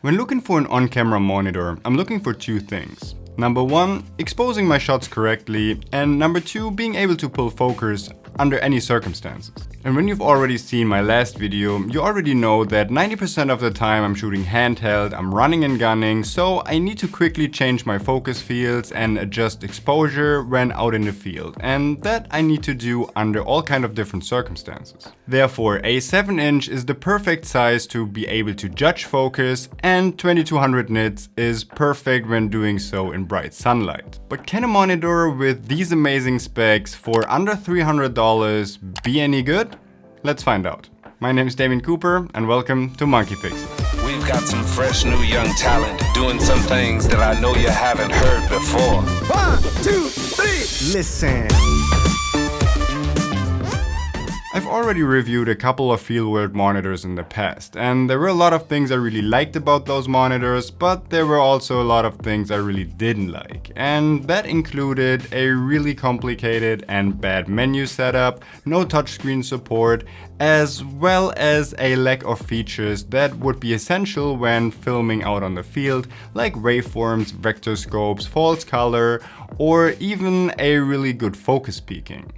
When looking for an on-camera monitor, I'm looking for two things. Number one, exposing my shots correctly, and number two, being able to pull focus under any circumstances. And when you've already seen my last video, you already know that 90% of the time I'm shooting handheld, I'm running and gunning, so I need to quickly change my focus fields and adjust exposure when out in the field. And that I need to do under all kind of different circumstances. Therefore, a 7-inch is the perfect size to be able to judge focus, and 2200 nits is perfect when doing so in bright sunlight. But can a monitor with these amazing specs for under $300 be any good? Let's find out. My name is Damien Cooper and welcome to Monkey Pixels. We've got some fresh new young talent doing some things that I know you haven't heard before. 1, 2, 3, listen. I've already reviewed a couple of Feelworld monitors in the past, and there were a lot of things I really liked about those monitors, but there were also a lot of things I really didn't like. And that included a really complicated and bad menu setup, no touchscreen support, as well as a lack of features that would be essential when filming out on the field, like waveforms, vector scopes, false color, or even a really good focus peaking.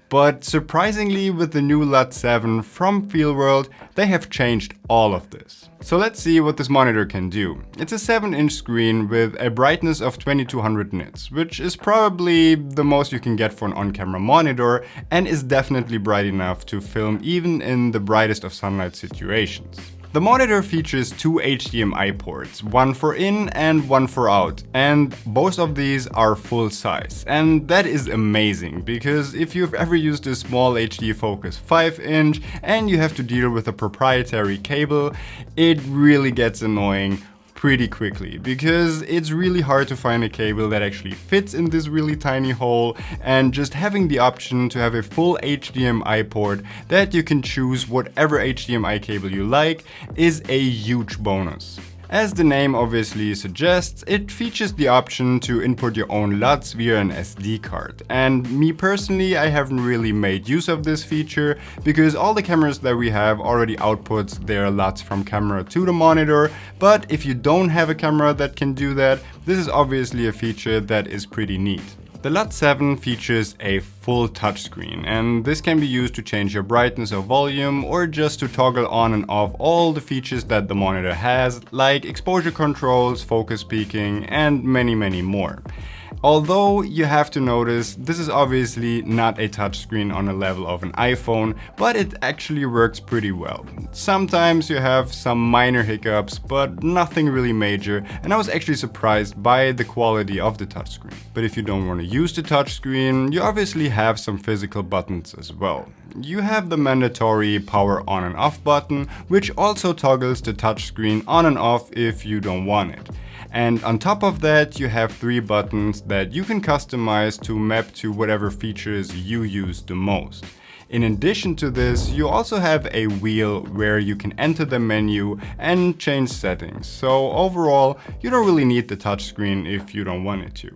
But surprisingly, with the new Lut7 from Feelworld, they have changed all of this. So let's see what this monitor can do. It's a 7-inch screen with a brightness of 2200 nits, which is probably the most you can get for an on-camera monitor and is definitely bright enough to film even in the brightest of sunlight situations. The monitor features two HDMI ports, one for in and one for out, and both of these are full size. And that is amazing, because if you've ever used a small HD Focus 5-inch and you have to deal with a proprietary cable, it really gets annoying pretty quickly, because it's really hard to find a cable that actually fits in this really tiny hole, and just having the option to have a full HDMI port that you can choose whatever HDMI cable you like is a huge bonus. As the name obviously suggests, it features the option to input your own LUTs via an SD card. And me personally, I haven't really made use of this feature because all the cameras that we have already outputs their LUTs from camera to the monitor. But if you don't have a camera that can do that, this is obviously a feature that is pretty neat. The Lut7 features a full touchscreen, and this can be used to change your brightness or volume, or just to toggle on and off all the features that the monitor has, like exposure controls, focus peaking, and many more. Although you have to notice, this is obviously not a touchscreen on a level of an iPhone, but it actually works pretty well. Sometimes you have some minor hiccups, but nothing really major, and I was actually surprised by the quality of the touchscreen. But if you don't want to use the touchscreen, you obviously have some physical buttons as well. You have the mandatory power on and off button, which also toggles the touchscreen on and off if you don't want it. And on top of that, you have 3 buttons that you can customize to map to whatever features you use the most. In addition to this, you also have a wheel where you can enter the menu and change settings. So overall, you don't really need the touchscreen if you don't want it to.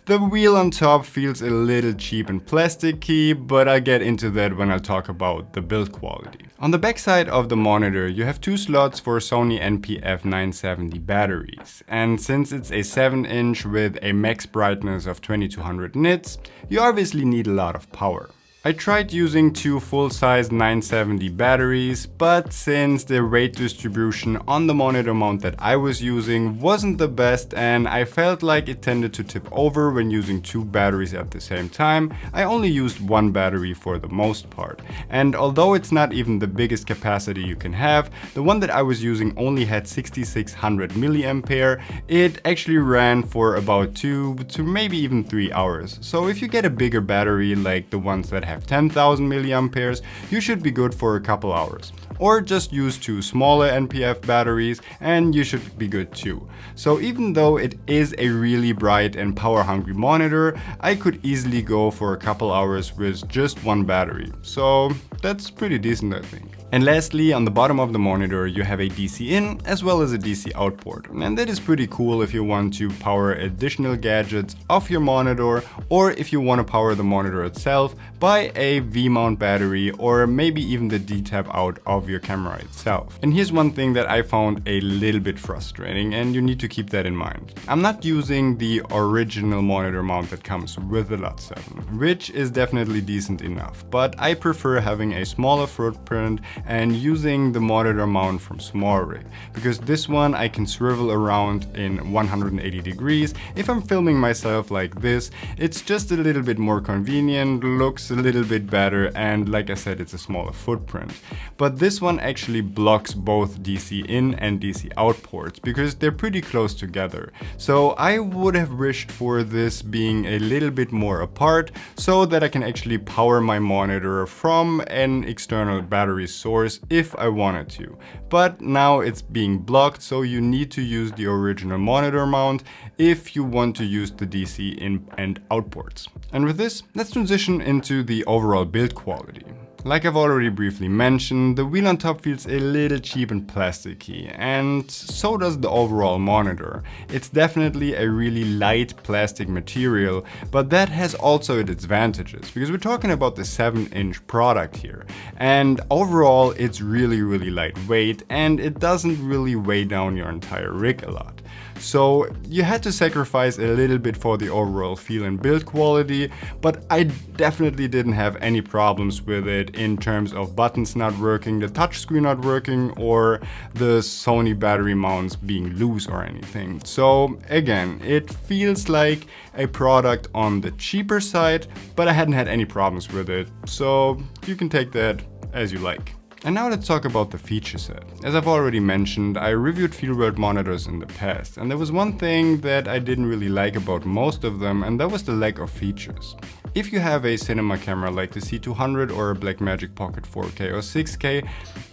The wheel on top feels a little cheap and plasticky, but I'll get into that when I talk about the build quality. On the back side of the monitor, you have 2 slots for Sony NP-F 970 batteries. And since it's a 7-inch with a max brightness of 2200 nits, you obviously need a lot of power. I tried using 2 full-size 970 batteries, but since the weight distribution on the monitor mount that I was using wasn't the best and I felt like it tended to tip over when using 2 batteries at the same time, I only used 1 battery for the most part. And although it's not even the biggest capacity you can have, the one that I was using only had 6600 mAh, it actually ran for about 2 to maybe even 3 hours. So if you get a bigger battery like the ones that have 10,000 mAh, you should be good for a couple hours. Or just use 2 smaller NP-F batteries and you should be good too. So even though it is a really bright and power hungry monitor, I could easily go for a couple hours with just 1 battery. So that's pretty decent, I think. And lastly, on the bottom of the monitor, you have a DC in as well as a DC out port. And that is pretty cool if you want to power additional gadgets off your monitor, or if you want to power the monitor itself by a V-mount battery, or maybe even the D-tab out of your camera itself. And here's one thing that I found a little bit frustrating, and you need to keep that in mind. I'm not using the original monitor mount that comes with the Lut7, which is definitely decent enough, but I prefer having a smaller footprint and using the monitor mount from SmallRig, because this one I can swivel around in 180 degrees. If I'm filming myself like this, it's just a little bit more convenient, looks a little bit better, and like I said, it's a smaller footprint. But this one actually blocks both DC in and DC out ports because they're pretty close together. So I would have wished for this being a little bit more apart so that I can actually power my monitor from an external battery source if I wanted to. But now it's being blocked, so you need to use the original monitor mount if you want to use the DC in and out ports. And with this, let's transition into the overall build quality. Like I've already briefly mentioned, the wheel on top feels a little cheap and plasticky, and so does the overall monitor. It's definitely a really light plastic material, but that has also its advantages, because we're talking about the 7-inch product here. And overall, it's really lightweight, and it doesn't really weigh down your entire rig a lot. So you had to sacrifice a little bit for the overall feel and build quality, but I definitely didn't have any problems with it in terms of buttons not working, the touchscreen not working, or the Sony battery mounts being loose or anything. So again, it feels like a product on the cheaper side, but I hadn't had any problems with it. So you can take that as you like. And now let's talk about the feature set. As I've already mentioned, I reviewed Feelworld monitors in the past, and there was one thing that I didn't really like about most of them, and that was the lack of features. If you have a cinema camera like the C200 or a Blackmagic Pocket 4K or 6K,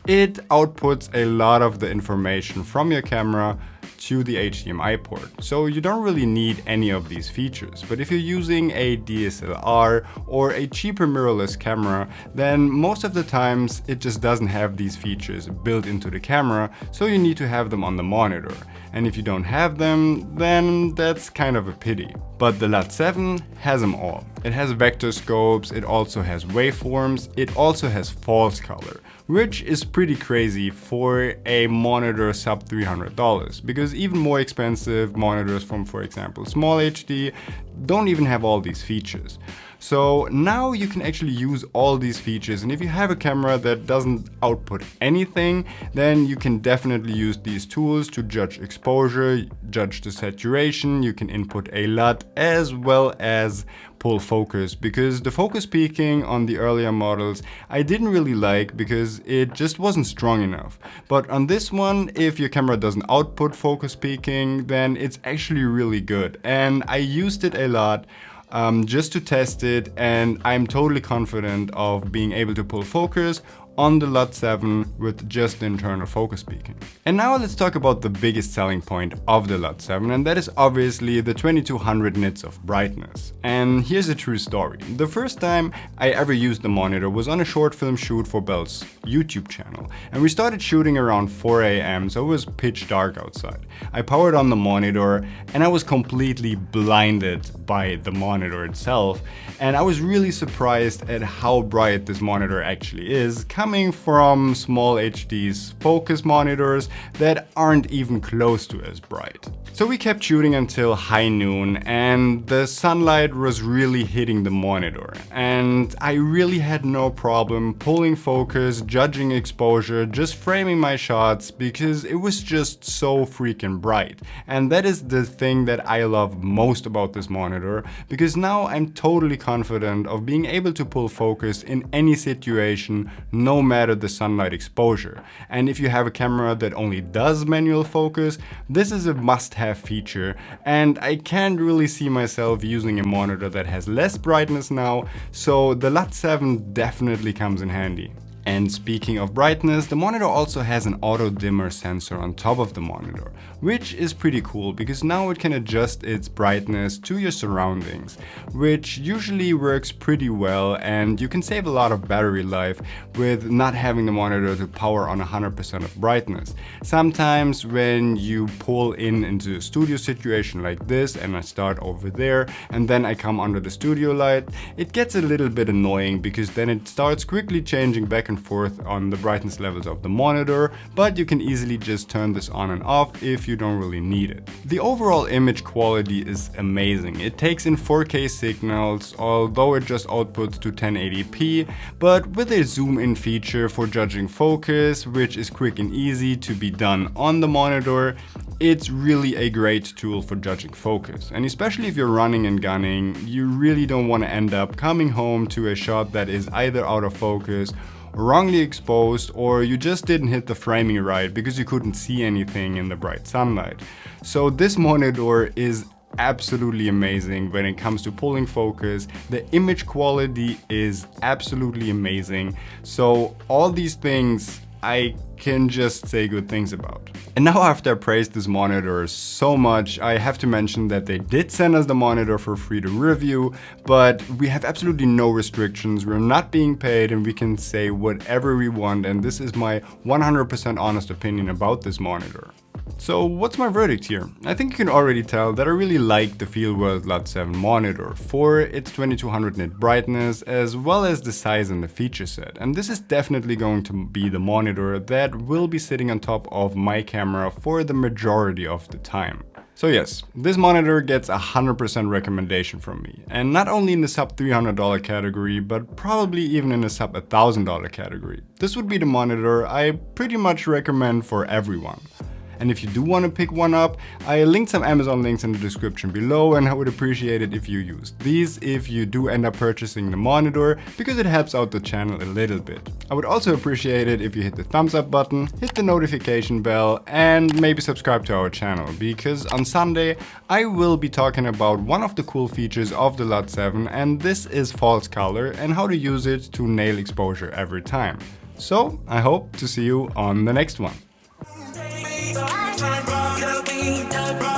it outputs a lot of the information from your camera to the HDMI port. So you don't really need any of these features. But if you're using a DSLR or a cheaper mirrorless camera, then most of the times it just doesn't have these features built into the camera, so you need to have them on the monitor. And if you don't have them, then that's kind of a pity. But the Lut7 has them all. It has vector scopes, it also has waveforms, it also has false color, which is pretty crazy for a monitor sub $300, because even more expensive monitors from, for example, Small HD don't even have all these features. So now you can actually use all these features, and if you have a camera that doesn't output anything, then you can definitely use these tools to judge exposure, judge the saturation. You can input a LUT as well as pull focus, because the focus peaking on the earlier models I didn't really like because it just wasn't strong enough. But on this one, if your camera doesn't output focus peaking, then it's actually really good, and I used it a lot just to test it, and I'm totally confident of being able to pull focus on the Lut7 with just the internal focus peaking. And now let's talk about the biggest selling point of the Lut7, and that is obviously the 2200 nits of brightness. And here's a true story. The first time I ever used the monitor was on a short film shoot for Belle's YouTube channel, and we started shooting around 4 AM, so it was pitch dark outside. I powered on the monitor and I was completely blinded by the monitor itself, and I was really surprised at how bright this monitor actually is, coming from Small HD's focus monitors that aren't even close to as bright. So we kept shooting until high noon, and the sunlight was really hitting the monitor, and I really had no problem pulling focus, judging exposure, just framing my shots, because it was just so freaking bright. And that is the thing that I love most about this monitor, because now I'm totally confident of being able to pull focus in any situation, no matter the sunlight exposure. And if you have a camera that only does manual focus, this is a must-have feature, and I can't really see myself using a monitor that has less brightness now, so the Lut7 definitely comes in handy. And speaking of brightness, the monitor also has an auto dimmer sensor on top of the monitor, which is pretty cool because now it can adjust its brightness to your surroundings, which usually works pretty well, and you can save a lot of battery life with not having the monitor to power on 100% of brightness. Sometimes when you pull into a studio situation like this and I start over there and then I come under the studio light, it gets a little bit annoying because then it starts quickly changing back and forth on the brightness levels of the monitor, but you can easily just turn this on and off if you don't really need it. The overall image quality is amazing. It takes in 4K signals, although it just outputs to 1080p, but with a zoom in feature for judging focus, which is quick and easy to be done on the monitor, it's really a great tool for judging focus. And especially if you're running and gunning, you really don't want to end up coming home to a shot that is either out of focus, wrongly exposed, or you just didn't hit the framing right because you couldn't see anything in the bright sunlight. So this monitor is absolutely amazing when it comes to pulling focus. The image quality is absolutely amazing. So all these things I can just say good things about. And now after I praised this monitor so much, I have to mention that they did send us the monitor for free to review, but we have absolutely no restrictions. We're not being paid and we can say whatever we want, and this is my 100% honest opinion about this monitor. So what's my verdict here? I think you can already tell that I really like the Feelworld Lut7 monitor for its 2200 nit brightness as well as the size and the feature set. And this is definitely going to be the monitor that will be sitting on top of my camera for the majority of the time. So yes, this monitor gets 100% recommendation from me. And not only in the sub $300 category, but probably even in the sub $1,000 category. This would be the monitor I pretty much recommend for everyone. And if you do want to pick one up, I linked some Amazon links in the description below, and I would appreciate it if you used these if you do end up purchasing the monitor, because it helps out the channel a little bit. I would also appreciate it if you hit the thumbs up button, hit the notification bell, and maybe subscribe to our channel, because on Sunday I will be talking about one of the cool features of the Lut7, and this is false color and how to use it to nail exposure every time. So I hope to see you on the next one. Get up,